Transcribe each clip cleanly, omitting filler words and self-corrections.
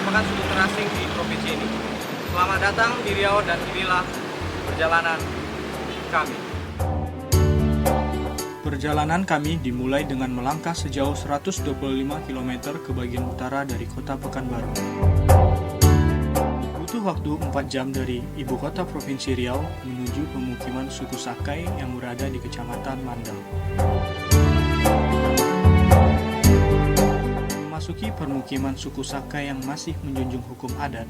merupakan suku terasing di provinsi ini. Selamat datang di Riau dan inilah perjalanan kami. Perjalanan kami dimulai dengan melangkah sejauh 125 km ke bagian utara dari kota Pekanbaru. Butuh waktu 4 jam dari ibu kota Provinsi Riau menuju pemukiman suku Sakai yang berada di Kecamatan Mandal. Memasuki permukiman suku Sakai yang masih menjunjung hukum adat,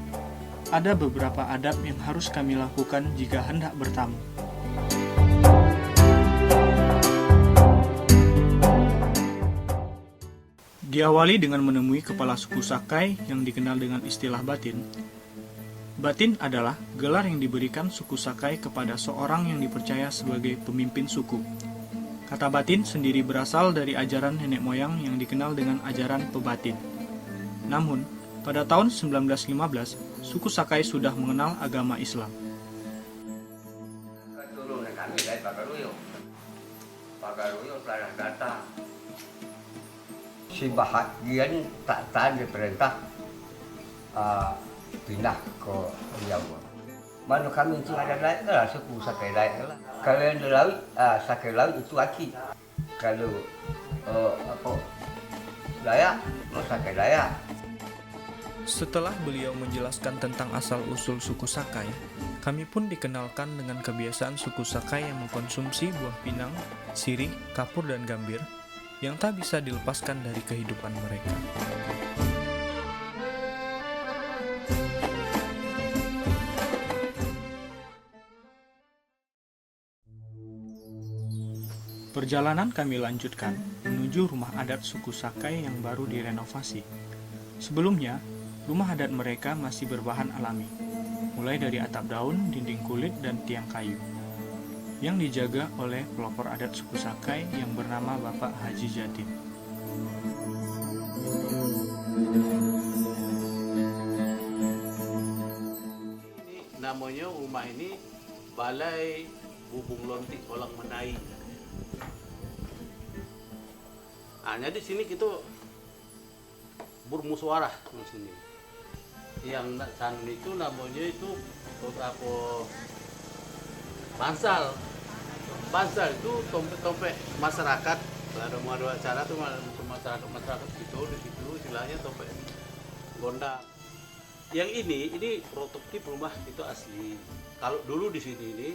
ada beberapa adab yang harus kami lakukan jika hendak bertamu. Diawali dengan menemui kepala suku Sakai yang dikenal dengan istilah batin. Batin adalah gelar yang diberikan suku Sakai kepada seorang yang dipercaya sebagai pemimpin suku. Kata batin sendiri berasal dari ajaran nenek moyang yang dikenal dengan ajaran pebatin. Namun, pada tahun 1915, suku Sakai sudah mengenal agama Islam. Turunan kami dari Pagaruyo. Pagaruyo telah datang. Si bahagian tak tahan diperintah pindah ke Riau. Mana kami itu ada lain lah, suku Sakai lain lah. Kalau yang di laut, Sakai laut itu aki. Kalau Dayak, Sakai Dayak. Setelah beliau menjelaskan tentang asal-usul suku Sakai, kami pun dikenalkan dengan kebiasaan suku Sakai yang mengkonsumsi buah pinang, sirih, kapur, dan gambir yang tak bisa dilepaskan dari kehidupan mereka. Perjalanan kami lanjutkan menuju rumah adat suku Sakai yang baru direnovasi. Sebelumnya, rumah adat mereka masih berbahan alami, mulai dari atap daun, dinding kulit, dan tiang kayu, yang dijaga oleh pelopor adat suku Sakai yang bernama Bapak Haji Jatin. Ini namanya rumah ini Balai Bubung Lontik Kolang Menai. Jadi sini kita bermusyawarah di sini. Yang sana itu namanya itu apa Bansal. Bansal itu tompek masyarakat. Kalau mau ada acara tuh masyarakat gitu di situ istilahnya tompek gondang. Yang ini prototip rumah itu asli. Kalau dulu di sini ini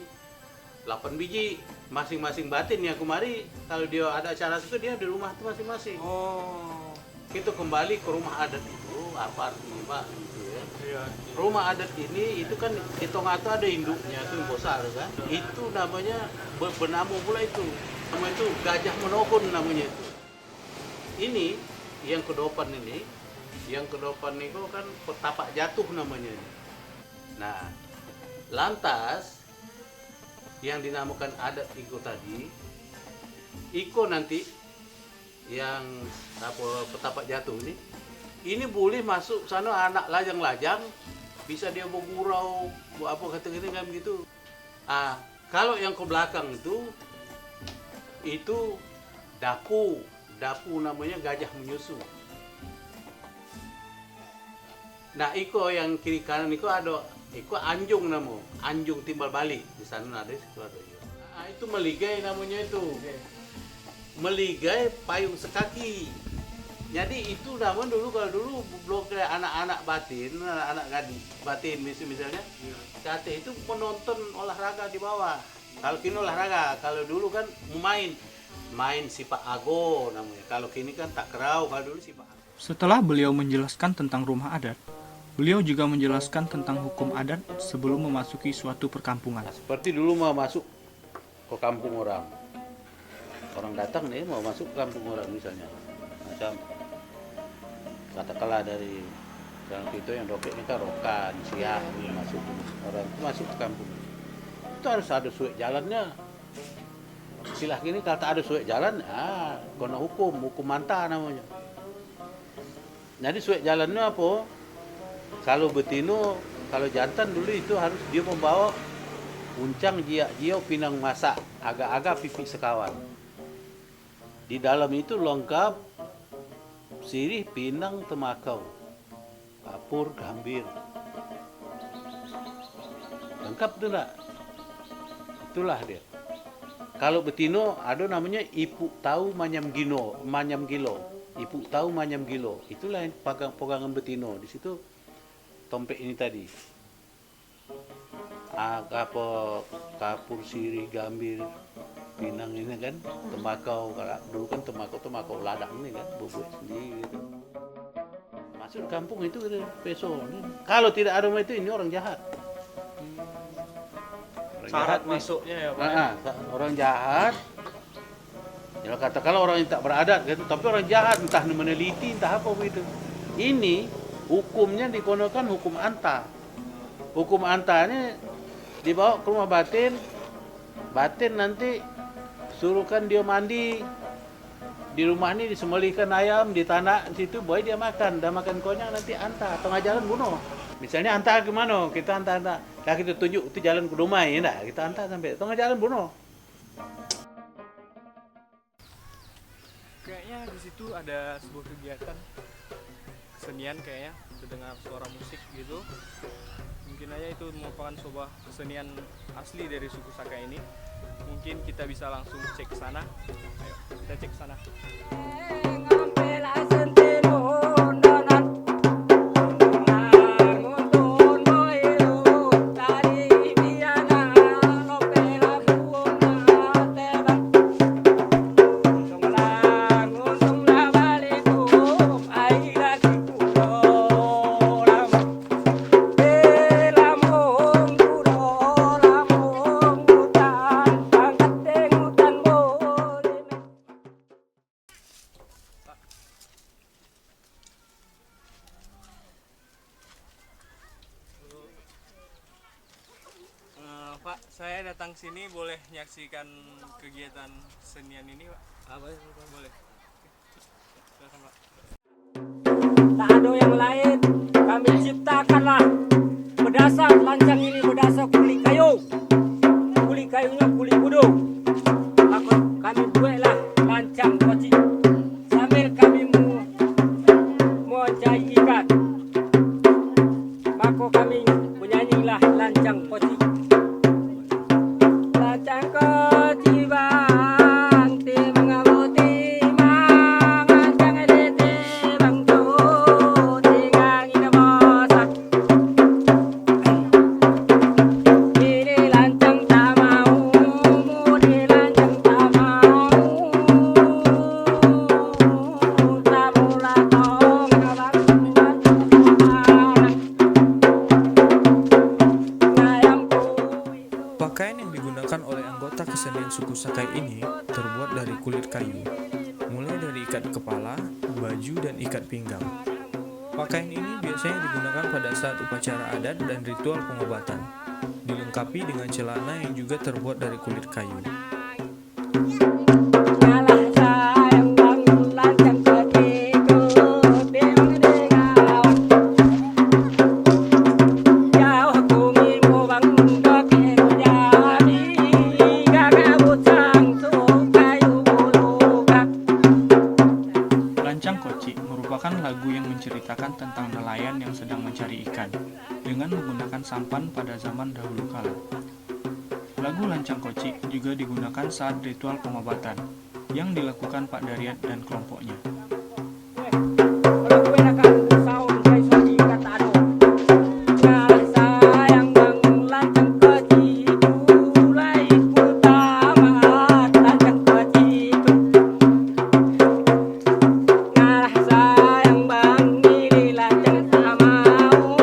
8 biji masing-masing batin yang kemari kalau dia ada acara itu dia di rumah itu masing-masing. Oh. Kita kembali ke rumah adat itu apa artinya Pak gitu ya. Iya. Rumah adat ini itu kan di tengah itu ada induknya itu yang besar kan. Itu namanya bernamu pula itu. Namanya itu gajah menokun namanya itu. Ini yang kedopan ini, yang kedopan itu kan petapak jatuh namanya. Nah, lantas yang dinamakan adat Iko tadi, Iko nanti yang apa petapak jatuh ini boleh masuk sana anak lajang-lajang, bisa dia bergurau, apa kata gini kan begitu. Kalau yang ke belakang itu dapu namanya gajah menyusu. Nah, Iko yang kiri kanan Iko ada Iko anjung namo, anjung timbal balik di sana ada situ ada. Itu meligai namanya itu. Meligai payung sekaki. Jadi itu namun dulu kalau dulu blok anak-anak batin, anak-anak gadis batin misalnya, kate itu menonton olahraga di bawah. Kalau kini olahraga, kalau dulu kan main sipak ago namanya. Kalau kini kan tak kerau, kalau dulu sipak ago. Setelah beliau menjelaskan tentang rumah adat, beliau juga menjelaskan tentang hukum adat sebelum memasuki suatu perkampungan. Seperti dulu mau masuk ke kampung orang datang nih mau masuk ke kampung orang misalnya, macam katakanlah dari jalan itu yang dokter kita rokan siang masuk orang itu masuk ke kampung itu harus ada suek jalannya. Istilah gini kalau tak ada suek jalan, kena hukum manta namanya. Jadi suek jalannya apa? Kalau betino, kalau jantan dulu itu harus dia membawa uncang jiak-jiau pinang masak, agak-agak pipi sekawan. Di dalam itu lengkap sirih, pinang, temakau. kapur, gambir. Lengkap tuh enggak? Itulah dia. Kalau betino ada namanya ipuk tahu manyam gilo. Ipuk tahu manyam gilo. Itulah yang pegangan betino. Di situ tompek ini tadi. Apa kapur, sirih, gambir, pinang ini kan, tembakau. Kalau dulu kan tembakau ladang ini kan, bubuk sendiri gitu. Masuk kampung itu peso. Kalau tidak ada itu ini orang jahat. Syarat masuknya ya Pak. Orang jahat. Ya kata kalau orang yang tak beradat gitu, tapi orang jahat entah meneliti entah apa begitu. Ini hukumnya dikonokan hukum anta. Hukum anta ini dibawa ke rumah batin. Batin nanti suruhkan dia mandi. Di rumah ini disembelihkan ayam di tanah situ, boy dia makan. Dah makan konyang nanti anta tengah jalan bunuh. Misalnya anta ke mana? Kita anta. Lah kita tunjuk itu jalan ke rumah ya enggak? Kita anta sampai tengah jalan bunuh. Kayaknya di situ ada sebuah kegiatan kesenian kayaknya, terdengar suara musik gitu. Mungkin aja itu merupakan sebuah kesenian asli dari suku Sakai ini. Mungkin kita bisa langsung cek ke sana. Ayo, kita cek ke sana. Pak, saya datang sini boleh menyaksikan kegiatan kesenian ini, Pak? Apa ya, Pak? Boleh. Silakan, Pak. Tak ada yang lain, kami ciptakanlah berdasar lancang ini berdasar kulit kayu. Kulit kayunya kulit kudu. Maka kami buatlah lancang koci. Sambil kami mencari ikan. Maka kami menyanyilah lancang koci. Lancang koci bang, timang aboti mang, lancang edete bang tu, tingang ina bosak. Ini lancang tak mau, mudi lancang tak mau, tak mula tong abang ngayam kui. Pakaian yang digunakan oleh anggota kesenian suku Sakai ini terbuat dari kulit kayu, mulai dari ikat kepala, baju, dan ikat pinggang. Pakaian ini biasanya digunakan pada saat upacara adat dan ritual pengobatan, dilengkapi dengan celana yang juga terbuat dari kulit kayu. Ngalah sayang bang lancang ketiku, timang dengawan. Jauh kumi mo bang doke jadi, gagak butang sukayu buluga. Lancang Koci merupakan lagu yang menceritakan tentang nelayan yang sedang mencari ikan dengan menggunakan sampan pada zaman dahulu kala. Lagu Lancang Koci juga digunakan saat ritual pengobatan yang dilakukan Pak Daryat dan kelompoknya. Kalau gue nak sound saya suami kata ado. Ngalah sayang bang lancang ketiku, mulai utama lancang ketiku. Ngalah sayang bang ini lancang tak mau,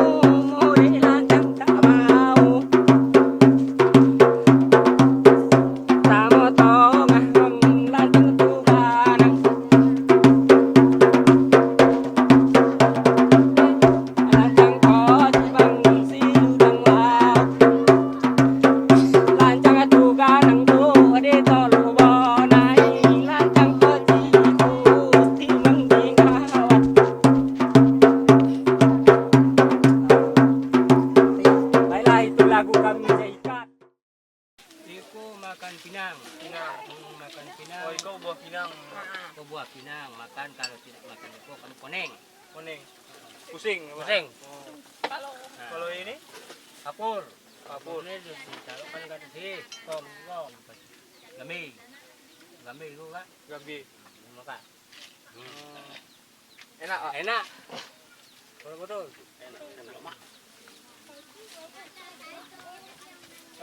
mudi lancang tak mau. Samo tongah lancang tu barang. Oseng. Kalau ini? Kapur. Kapur ini dicalokkan ke sini. Tom. Gami. Gami itu kan. Gabi. Makan. Enak, Pak. Enak. Betul-betul. Enak mak.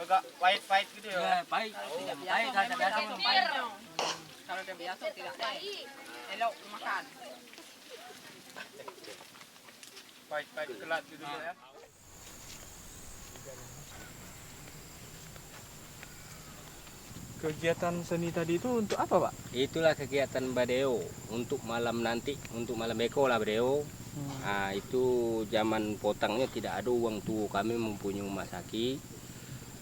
Agak pahit-pahit gitu ya. Ya, baik. Baik, ada biasa minum pahit. Kalau udah biasa tidak pahit. Elok makan. Pahit-pahit kelat gitu ya. Kegiatan seni tadi itu untuk apa, Pak? Itulah kegiatan Badeo untuk malam nanti, untuk malam beko lah Badeo. Nah, itu zaman potangnya tidak ada uang tuh, kami mempunyai rumah sakit.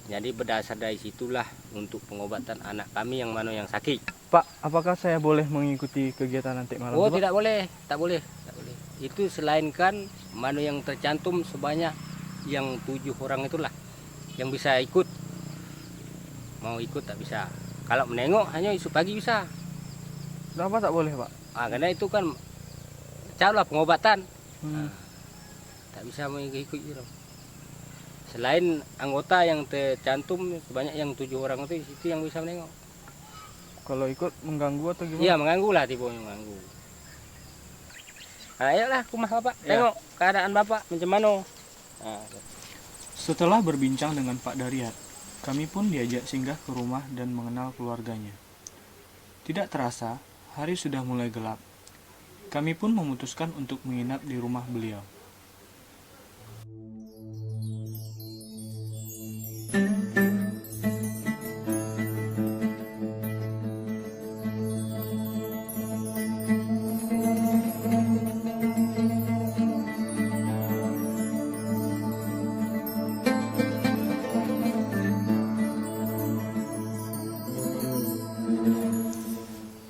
Jadi berdasar dari situlah untuk pengobatan anak kami yang mana yang sakit. Pak, apakah saya boleh mengikuti kegiatan nanti malam? Oh itu, Pak? tidak boleh, tak boleh, tak boleh. Itu selainkan mana yang tercantum sebanyak yang 7 orang itulah yang bisa ikut. Mau ikut tak bisa. Kalau menengok hanya isu pagi bisa. Kenapa tak boleh, Pak? Karena itu kan cara pengobatan. Hmm. Tak bisa mengikut itu. Selain anggota yang tercantum sebanyak yang 7 orang itu yang bisa menengok. Kalau ikut mengganggu atau gimana? Iya mengganggu lah, tipe mengganggu. Nah, ayolah rumah bapak, Ya. tengok keadaan bapak macam mana. Nah, Setelah berbincang dengan Pak Daryat, kami pun diajak singgah ke rumah dan mengenal keluarganya. Tidak terasa, hari sudah mulai gelap. Kami pun memutuskan untuk menginap di rumah beliau.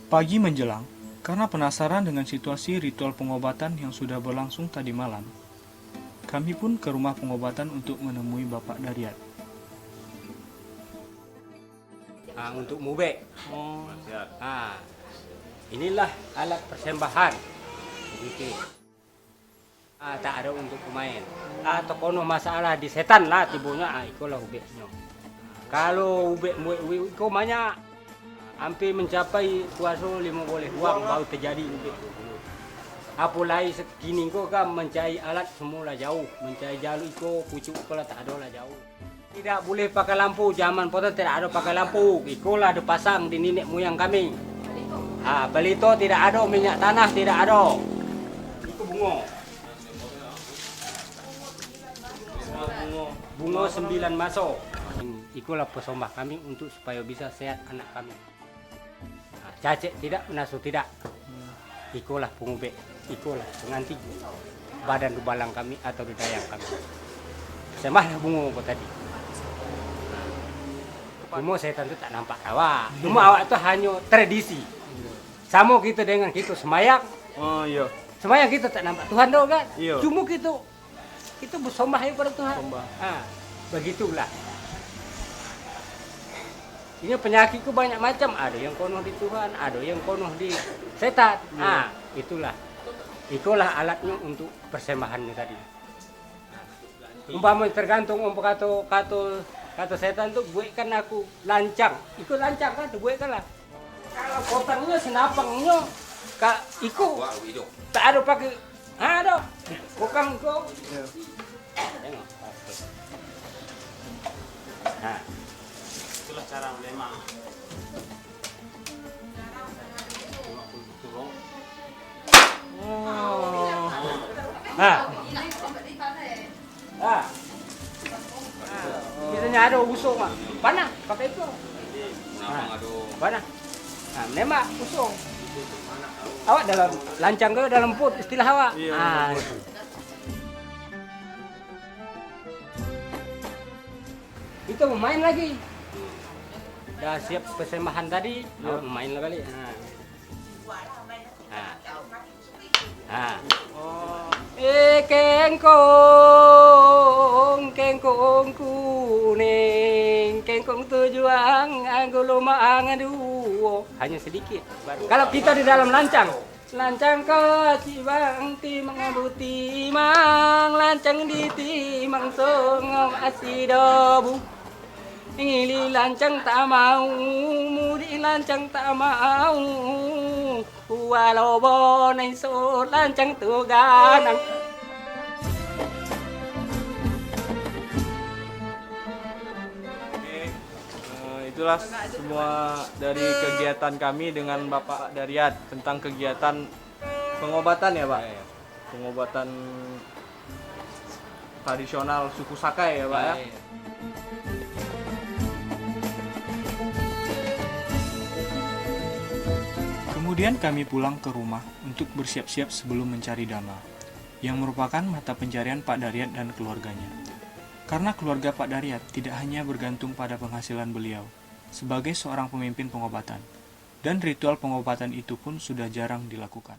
Pagi menjelang, karena penasaran dengan situasi ritual pengobatan yang sudah berlangsung tadi malam, kami pun ke rumah pengobatan untuk menemui Bapak Daryat. untuk mube. Nah, inilah alat persembahan. Begitu. Tak ada untuk pemain. Atau kono masalah di setan lah tibunya, itulah ubeknya. Kalau ubek itu banyak, hampir mencapai kuasa 5 boleh uang baru terjadi ubek. Apalagi segini kok kan mencari alat semula jauh, mencari jalur itu pucuk kalau tak ada lah jauh. Tidak boleh pakai lampu, zaman potong tidak ada pakai lampu. Itulah dipasang di nenek moyang kami. Pelito tidak ada, minyak tanah tidak ada. Itu bunga. Bunga 9 masuk. Itulah pesombah kami untuk supaya bisa sehat anak kami. Cacik tidak, menasu tidak. Itulah pengubek, itulah pengantin badan dubalang kami atau dayang kami. Sembahlah bunga apa tadi. Bunga setan itu tak nampak awak. Cuma awak itu hanya tradisi. Sama kita dengan kita semayang. Oh iya. Semayang kita tak nampak Tuhan dong kan? Iya. Cuma kita bersombah kepada Tuhan. Begitulah. Ini penyakitku banyak macam, ada yang konoh di Tuhan, ada yang konoh di setan. Itulah alatnya untuk persembahannya tadi. Umpama tergantung kata setan tuh gue kan aku lancang, ikut lancang kan tuh gue kan lah. Kalau potangnya senapangnya ikut tak ada pakai ada bukan kok. Tengok. Nah. Itulah cara memang. Biasanya ada usung, panah pakai itu. Panah. Nembak usung. Awak dalam lancang ke dalam put istilah awak. Itu main lagi. Dah siap persembahan tadi, main lagi. Kengkong kuning, kengkong tujuan, anggolo maang aduh. Hanya sedikit. Kalau kita di dalam lancang, Lancang ka cibang timang abuti mang lancang di timang songom asidobu ngili lancang tak mau mudi lancang tak mau walau bonai so lancang tuganang. Itulah semua dari kegiatan kami dengan Bapak Daryat tentang kegiatan pengobatan ya Pak? Pengobatan tradisional suku Sakai ya Pak ya? Kemudian kami pulang ke rumah untuk bersiap-siap sebelum mencari dama, yang merupakan mata pencarian Pak Daryat dan keluarganya. Karena keluarga Pak Daryat tidak hanya bergantung pada penghasilan beliau sebagai seorang pemimpin pengobatan, dan ritual pengobatan itu pun sudah jarang dilakukan.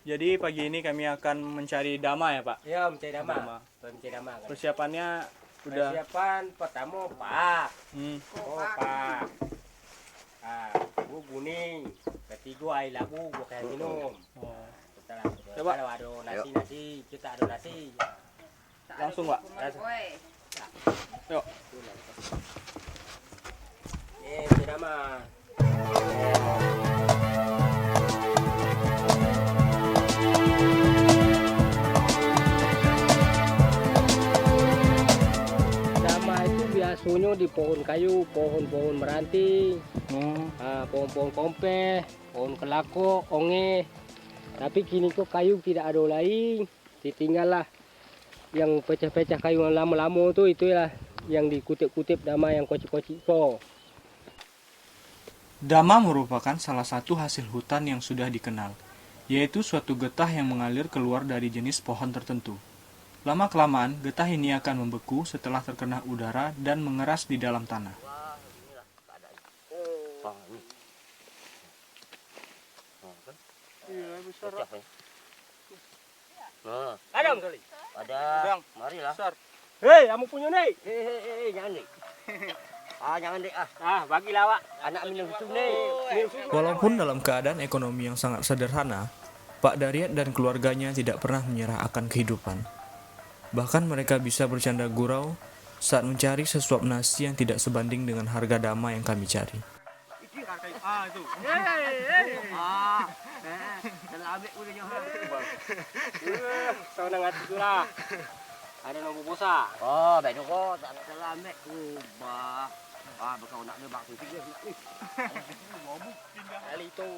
Jadi pagi ini kami akan mencari dama ya Pak? Ya, mencari dama. Mencari dama. Kan? Persiapannya udah... Persiapan pertama pak. Hmm. Oh pak. Bu kuning. Ketiga air labu bukan minum. Oh. Setelah Coba. kalau ada nasi kita ada nasi. Langsung Pak? Langsung. Yuk. Mencari dama. Biasanya di pohon kayu, pohon-pohon meranti, pohon-pohon kompe, pohon kelako, onge. Tapi kini kok kayu tidak ada lagi, ditinggallah yang pecah-pecah kayu yang lama-lama tuh itulah yang dikutip-kutip dama yang kocik-kocik kok. Dama merupakan salah satu hasil hutan yang sudah dikenal, yaitu suatu getah yang mengalir keluar dari jenis pohon tertentu. Lama-kelamaan, getah ini akan membeku setelah terkena udara dan mengeras di dalam tanah. Ada Om Ada. Marilah. Hei, kamu punya nih? Jangan nih. Jangan deh Bagilah Wak. Anak minum susu nih. Walaupun dalam keadaan ekonomi yang sangat sederhana, Pak Daryat dan keluarganya tidak pernah menyerah akan kehidupan. Bahkan mereka bisa bercanda gurau saat mencari sesuap nasi yang tidak sebanding dengan harga dama yang kami cari. Itu. Saudara ngati lah. Ada nombor bosa. Baik tu kau tak nak salah ambil. Bekau nak dia bak tu tiga nak ni. Kali itu.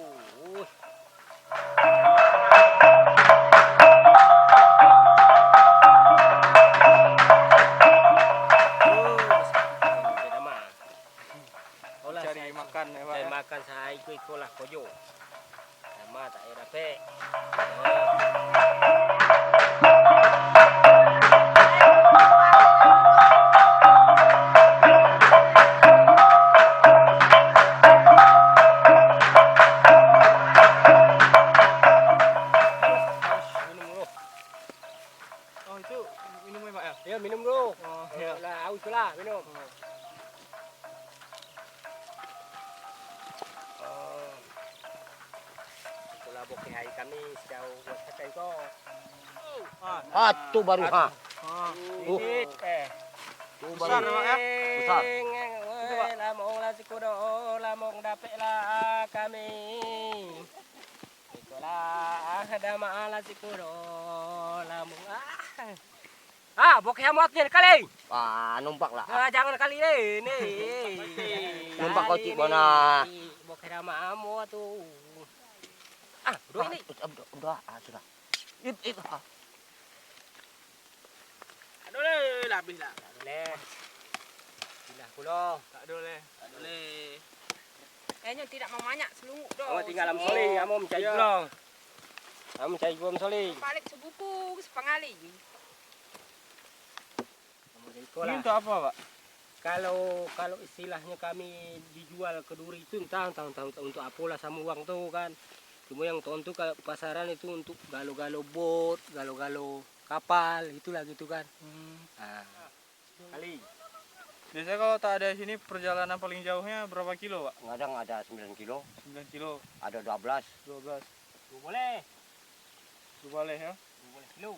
Cari makan ya Pak. Cari makan saya ikut lah kojo. Sama tak ada pe. Oh itu minumnya Pak ya? Ya minum dulu. Ya. Lah, aus lah minum. Itulah bokeh hari kami sejauh buat sakai kau. Tu baru ha. Ini Tu Besar baru. Pak ya? Besar. Lamong lah si kudo, lamong dapet lah kami. Itulah ada malah si kudo, lamong bokeh amatnya kali. Numpak lah. Jangan kali ni. Numpak kau cik mana? Bokeh nama amu tu. Dua ini. Udah, sudah. Ip. Aduh le, habis lah. Boleh. Bila kulo. Tak boleh. Kayaknya tidak mau banyak selunguk dah. Kamu tinggal dalam soling, kamu mencari kulo. Kamu mencari kulo soling. Balik sebuku sepengali. Kamu jadi Ini kulo. untuk apa Pak? Kalau istilahnya kami dijual ke duri itu entah untuk apalah sama uang tuh kan. Cuma yang tuh kalau pasaran itu untuk galo-galo bot, galo-galo kapal, itulah gitu kan. Kali. Biasanya kalau tak ada sini perjalanan paling jauhnya berapa kilo Pak? Kadang ada 9 kilo, 9 kilo, ada 12. 12. boleh. Boleh ya. Boleh lu.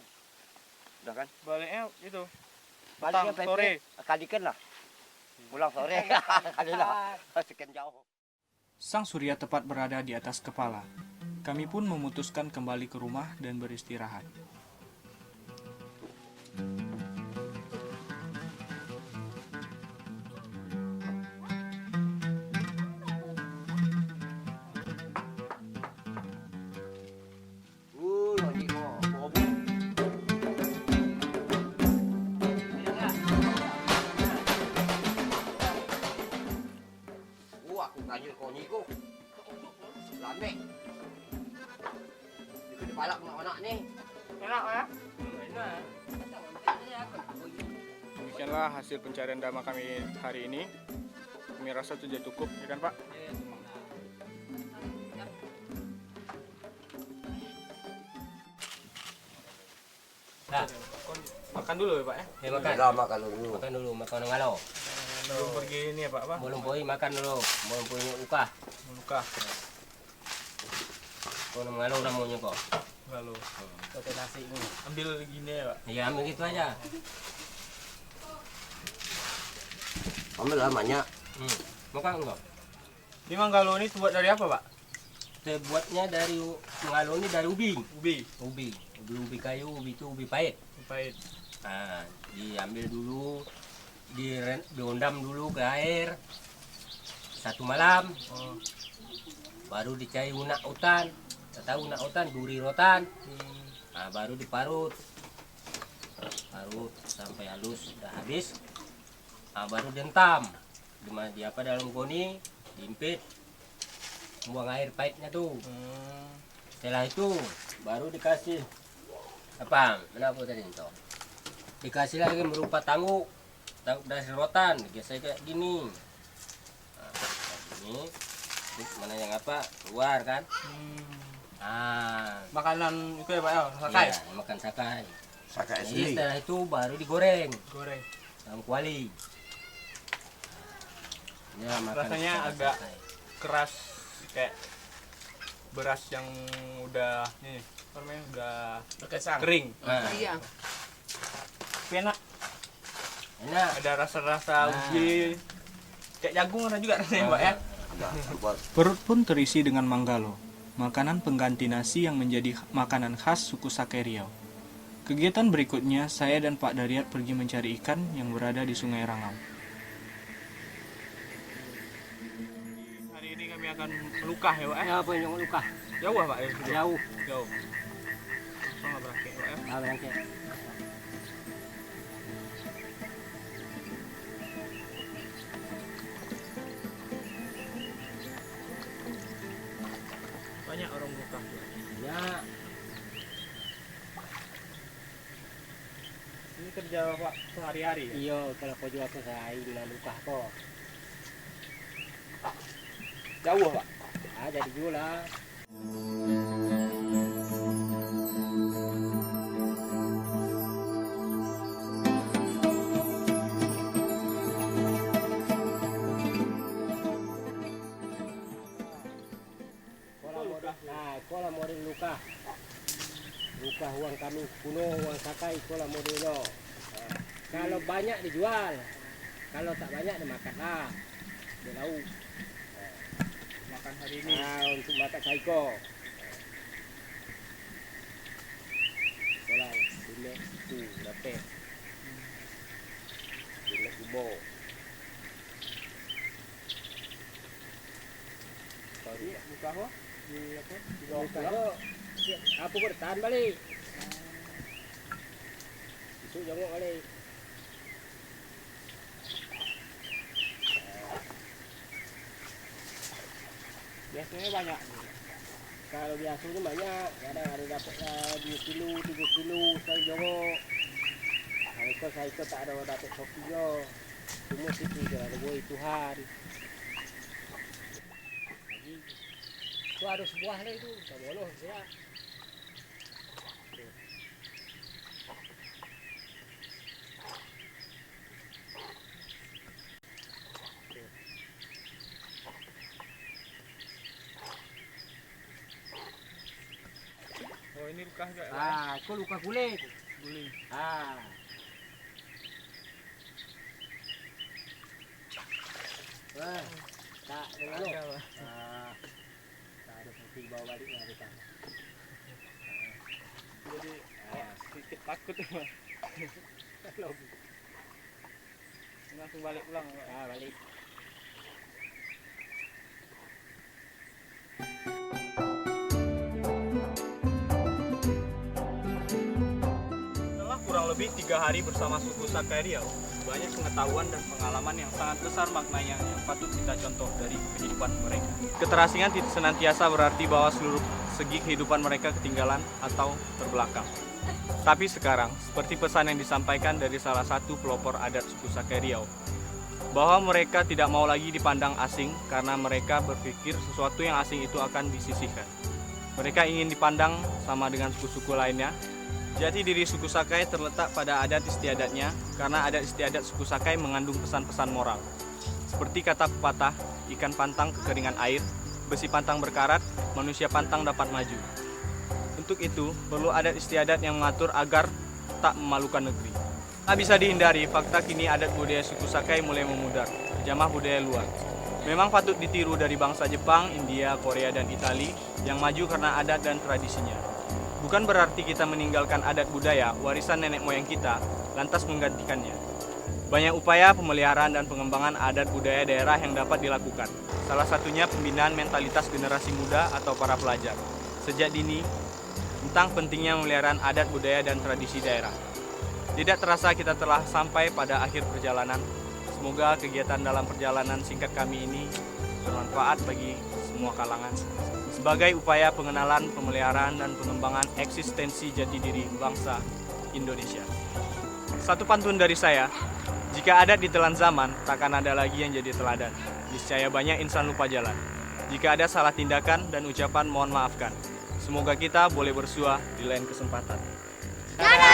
Udah kan? Baliknya itu Baliknya petang, sore. Kalikan lah. Pulang sore. Kali lah. Sekian jauh. Sang surya tepat berada di atas kepala. Kami pun memutuskan kembali ke rumah dan beristirahat. Lagi kok. Bobo. Aku ganjil kau ni ko. Lame. Itu di palak anak ni. Enak ya? Demikianlah hasil pencarian dama kami hari ini. Kami rasa sudah cukup, ya kan Pak? Nah, Makan dulu ya Pak ya? makan. Lama kalau dulu. Makan dulu, makan ngalo. Belum pergi ini ya Pak? Apa? Belum poi makan dulu. Belum poi luka. Luka. Kau ngalo namanya kok. Lalu Pakai nasi ini. ambil gini ya Pak? Ya ambil gitu aja. Ambil lamanya. Makan enggak? Ini manggalo ini terbuat dari apa Pak? Terbuatnya dari ngalo ini dari ubi. Ubi. Ubi kayu, ubi itu ubi pahit. Pahit. Nah, diambil dulu, direndam dulu ke air 1 malam. Baru dicari unak utan, tahu unak utan, duri rotan. Nah, baru diparut, parut sampai halus, udah habis. Nah, baru dientam, di apa dalam goni, diimpit, buang air pahitnya tuh. Setelah itu baru dikasih apa? Kenapa tadi itu? Dikasih lagi berupa tanguk dari rotan, biasanya kayak gini. Nah, kayak gini, mana yang apa keluar kan? Makanan itu ya Pak ya? Sakai? Iya, makan sakai. Sakai Jadi asli. setelah itu baru digoreng Goreng. dalam kuali. Ya, makan Rasanya secara agak sakai. keras kayak beras yang udah ini apa namanya udah kering. Nah, Iya. Tapi enak, enak. ada rasa-rasa ubi kayak jagung ada juga rasanya Pak ya. Buat Perut pun terisi dengan manggalo, makanan pengganti nasi yang menjadi makanan khas suku Sakai Riau. Kegiatan berikutnya, saya dan Pak Daryat pergi mencari ikan yang berada di Sungai Rangau. Hari ini kami akan melukah ya Pak ya? Ya, apa yang luka? Jauh Pak ya? Jauh. Jauh. Langsung nggak berakhir Pak ya? Ah, berangkat. Banyak orang melukah. Ya, Ini kerja Bapak sehari-hari ya? iyo kalau kau jual ke saya dengan luka kok. Jauh Pak? Ah, jadi jualan. Kola model luka. Luka uang kami kuno, uang sakai kola modelnya. Nah, kalau banyak dijual, kalau tak banyak dimakan lah. Di lauk. Makan hari ini. Nah, untuk makan saiko. Kola bule itu dapat. Bule kubo. Jadi luka kok? Di apa? Di Luka itu apa kok tahan balik. Besok jongok balik. Biasanya banyak. Kalau biasanya banyak, kadang ada dapat 2 kilo, 3 kilo saya jongok. Saya ikut tak ada dapat 1 kilo. Semua situ je ada buah Tuhan. Lagi itu harus buah lah itu, tak boleh ya. luka gak? Itu luka kulit. Boleh. Wah, tak dengar lo. Tak ada putih bawa balik dari sana. Jadi sedikit takut ya. Langsung balik pulang. Balik. Setelah kurang lebih 3 hari bersama suku Sakai Riau, banyak pengetahuan dan pengalaman yang sangat besar maknanya yang patut kita contoh dari kehidupan mereka. Keterasingan tidak senantiasa berarti bahwa seluruh segi kehidupan mereka ketinggalan atau terbelakang. Tapi sekarang, seperti pesan yang disampaikan dari salah satu pelopor adat suku Sakai Riau, bahwa mereka tidak mau lagi dipandang asing karena mereka berpikir sesuatu yang asing itu akan disisihkan. Mereka ingin dipandang sama dengan suku-suku lainnya. Jati diri suku Sakai terletak pada adat istiadatnya karena adat istiadat suku Sakai mengandung pesan-pesan moral. Seperti kata pepatah, ikan pantang kekeringan air, besi pantang berkarat, manusia pantang dapat maju. Untuk itu, perlu adat istiadat yang mengatur agar tak memalukan negeri. Tak bisa dihindari, fakta kini adat budaya suku Sakai mulai memudar, jamah budaya luar. Memang patut ditiru dari bangsa Jepang, India, Korea, dan Italia yang maju karena adat dan tradisinya. Bukan berarti kita meninggalkan adat budaya, warisan nenek moyang kita, lantas menggantikannya. Banyak upaya pemeliharaan dan pengembangan adat budaya daerah yang dapat dilakukan. Salah satunya pembinaan mentalitas generasi muda atau para pelajar. Sejak dini, tentang pentingnya pemeliharaan adat budaya dan tradisi daerah. Tidak terasa kita telah sampai pada akhir perjalanan. Semoga kegiatan dalam perjalanan singkat kami ini bermanfaat bagi semua kalangan. Sebagai upaya pengenalan, pemeliharaan, dan pengembangan eksistensi jati diri bangsa Indonesia. Satu pantun dari saya, jika adat ditelan zaman, takkan ada lagi yang jadi teladan. Niscaya banyak insan lupa jalan. Jika ada salah tindakan dan ucapan, mohon maafkan. Semoga kita boleh bersua di lain kesempatan. Dadah!